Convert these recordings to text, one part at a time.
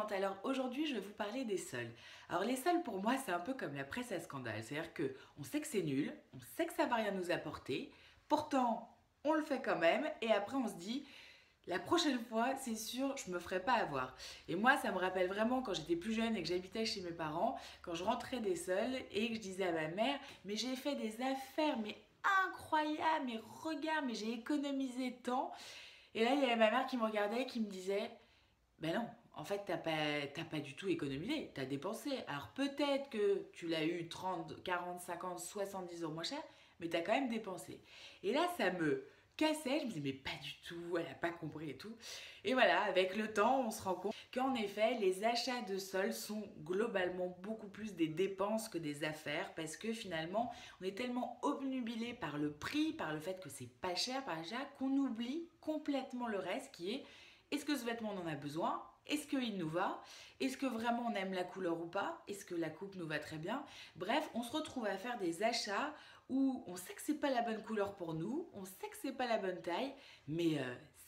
passionnante. Alors aujourd'hui, je vais vous parler des soldes. Alors les soldes pour moi, c'est un peu comme la presse à scandale. C'est-à-dire que on sait que c'est nul, on sait que ça va rien nous apporter. Pourtant, on le fait quand même et après on se dit la prochaine fois, c'est sûr, je me ferai pas avoir. Et moi, ça me rappelle vraiment quand j'étais plus jeune et que j'habitais chez mes parents, quand je rentrais des soldes et que je disais à ma mère, mais j'ai fait des affaires, mais incroyables, mais regarde, mais j'ai économisé tant. Et là, il y avait ma mère qui me regardait et qui me disait, ben non, en fait, t'as pas du tout économisé, t'as dépensé. Alors peut-être que tu l'as eu 30, 40, 50, 70 € moins cher, mais t'as quand même dépensé. Et là, ça me cassait, je me disais, mais pas du tout, elle a pas compris et tout. Et voilà, avec le temps, on se rend compte qu'en effet, les achats de sol sont globalement beaucoup plus des dépenses que des affaires, parce que finalement, on est tellement obnubilé par le prix, par le fait que c'est pas cher, par l'achat, qu'on oublie complètement le reste qui est est-ce que ce vêtement on en a besoin? Est-ce qu'il nous va? Est-ce que vraiment on aime la couleur ou pas? Est-ce que la coupe nous va très bien? Bref, on se retrouve à faire des achats où on sait que c'est pas la bonne couleur pour nous, on sait que c'est pas la bonne taille, mais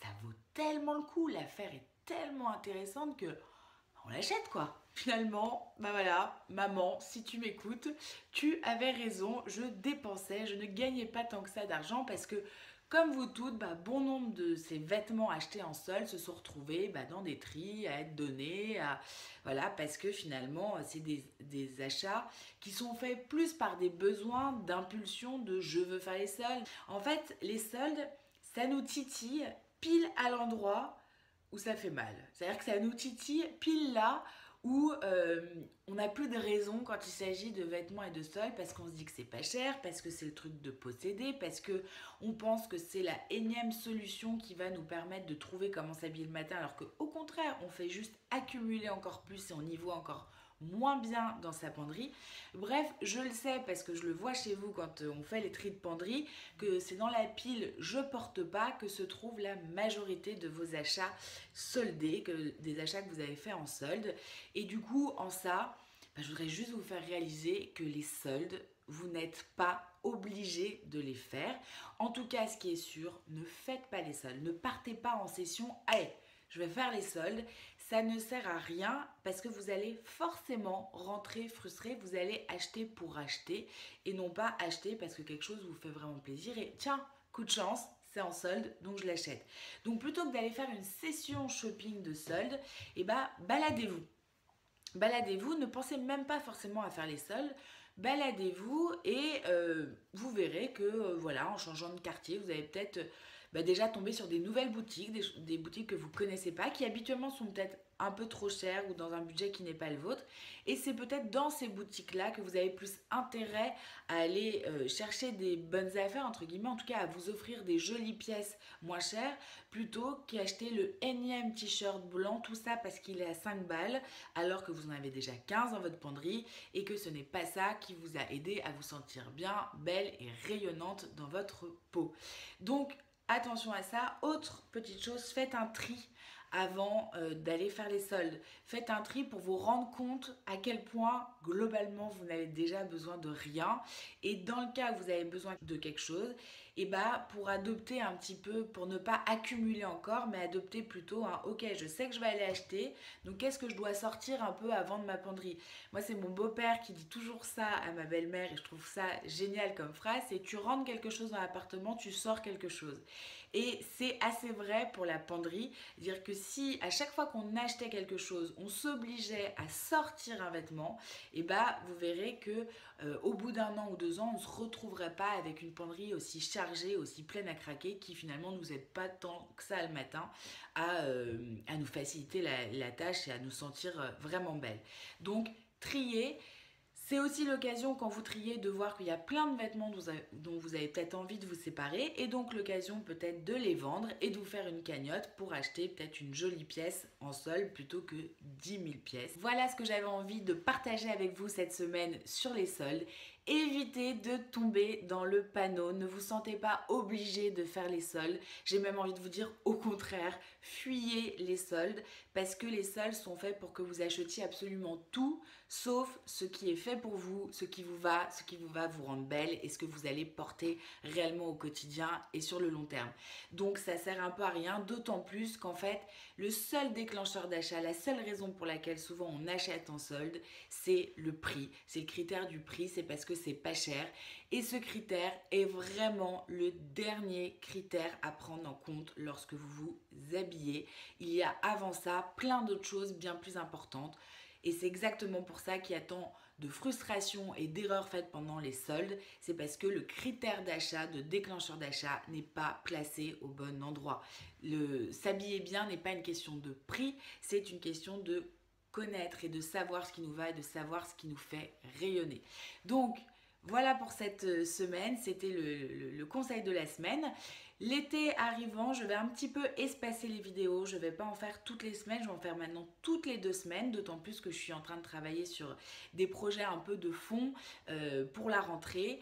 ça vaut tellement le coup, l'affaire est tellement intéressante que on l'achète quoi. Finalement, bah voilà, maman, si tu m'écoutes, tu avais raison, je dépensais, je ne gagnais pas tant que ça d'argent parce que comme vous toutes, bah, bon nombre de ces vêtements achetés en solde se sont retrouvés dans des tris, à être donnés, voilà, parce que finalement, c'est des achats qui sont faits plus par des besoins d'impulsion de je veux faire les soldes. En fait, les soldes, ça nous titille pile à l'endroit où ça fait mal. C'est-à-dire que ça nous titille pile là où on n'a plus de raison quand il s'agit de vêtements et de soldes parce qu'on se dit que c'est pas cher, parce que c'est le truc de posséder, parce que on pense que c'est la énième solution qui va nous permettre de trouver comment s'habiller le matin, alors qu'au contraire, on fait juste accumuler encore plus et on y voit encore moins bien dans sa penderie. Bref, je le sais parce que je le vois chez vous quand on fait les tris de penderie, que c'est dans la pile je porte pas que se trouve la majorité de vos achats soldés, des achats que vous avez fait en solde. Et du coup, en ça, je voudrais juste vous faire réaliser que les soldes, vous n'êtes pas obligé de les faire. En tout cas, ce qui est sûr, ne faites pas les soldes. Ne partez pas en session, allez, je vais faire les soldes. Ça ne sert à rien parce que vous allez forcément rentrer frustré. Vous allez acheter pour acheter et non pas acheter parce que quelque chose vous fait vraiment plaisir. Et tiens, coup de chance, c'est en solde, donc je l'achète. Donc plutôt que d'aller faire une session shopping de soldes, baladez-vous. Baladez-vous, ne pensez même pas forcément à faire les soldes. Baladez-vous et vous verrez que voilà, en changeant de quartier, vous allez peut-être déjà tomber sur des nouvelles boutiques, des boutiques que vous ne connaissez pas, qui habituellement sont peut-être un peu trop chères ou dans un budget qui n'est pas le vôtre. Et c'est peut-être dans ces boutiques-là que vous avez plus intérêt à aller chercher des bonnes affaires, entre guillemets, en tout cas à vous offrir des jolies pièces moins chères, plutôt qu'acheter le énième t-shirt blanc, tout ça parce qu'il est à 5 balles, alors que vous en avez déjà 15 dans votre penderie et que ce n'est pas ça qui vous a aidé à vous sentir bien, belle et rayonnante dans votre peau. Donc, attention à ça. Autre petite chose, faites un tri avant d'aller faire les soldes. Faites un tri pour vous rendre compte à quel point globalement vous n'avez déjà besoin de rien et dans le cas où vous avez besoin de quelque chose, pour adopter un petit peu, pour ne pas accumuler encore, mais adopter plutôt un ok, je sais que je vais aller acheter, donc qu'est-ce que je dois sortir un peu avant de ma penderie. Moi c'est mon beau-père qui dit toujours ça à ma belle-mère et je trouve ça génial comme phrase, c'est tu rentres quelque chose dans l'appartement, tu sors quelque chose. Et c'est assez vrai pour la penderie, dire que si à chaque fois qu'on achetait quelque chose, on s'obligeait à sortir un vêtement, vous verrez que au bout d'un an ou 2 ans, on ne se retrouverait pas avec une penderie aussi chargée, aussi pleine à craquer, qui finalement ne nous aide pas tant que ça le matin à nous faciliter la tâche et à nous sentir vraiment belles. Donc, trier. C'est aussi l'occasion quand vous triez de voir qu'il y a plein de vêtements dont vous avez peut-être envie de vous séparer et donc l'occasion peut-être de les vendre et de vous faire une cagnotte pour acheter peut-être une jolie pièce en solde plutôt que 10 000 pièces. Voilà ce que j'avais envie de partager avec vous cette semaine sur les soldes Évitez de tomber dans le panneau, ne vous sentez pas obligé de faire les soldes. J'ai même envie de vous dire au contraire, fuyez les soldes parce que les soldes sont faits pour que vous achetiez absolument tout sauf ce qui est fait pour vous, ce qui vous va vous rendre belle et ce que vous allez porter réellement au quotidien et sur le long terme. Donc ça sert un peu à rien, d'autant plus qu'en fait, le seul déclencheur d'achat, la seule raison pour laquelle souvent on achète en solde, c'est le prix. C'est le critère du prix, c'est parce que c'est pas cher. Et ce critère est vraiment le dernier critère à prendre en compte lorsque vous vous habillez. Il y a avant ça plein d'autres choses bien plus importantes. Et c'est exactement pour ça qu'il y a tant de frustration et d'erreurs faites pendant les soldes. C'est parce que le critère d'achat, de déclencheur d'achat, n'est pas placé au bon endroit. S'habiller bien n'est pas une question de prix, c'est une question de connaître et de savoir ce qui nous va et de savoir ce qui nous fait rayonner. Donc, voilà pour cette semaine, c'était le conseil de la semaine. L'été arrivant, je vais un petit peu espacer les vidéos, je ne vais pas en faire toutes les semaines, je vais en faire maintenant toutes les 2 semaines, d'autant plus que je suis en train de travailler sur des projets un peu de fond pour la rentrée.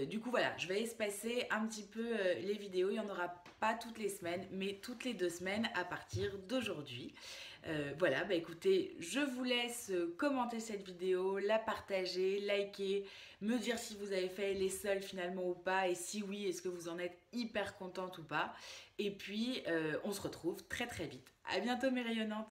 Du coup voilà, je vais espacer un petit peu les vidéos, il n'y en aura pas toutes les semaines, mais toutes les 2 semaines à partir d'aujourd'hui. Voilà, bah écoutez, je vous laisse commenter cette vidéo, la partager, liker, me dire si vous avez fait les soldes finalement ou pas, et si oui, est-ce que vous en êtes hyper contente ou pas. Et puis, on se retrouve très très vite. À bientôt mes rayonnantes.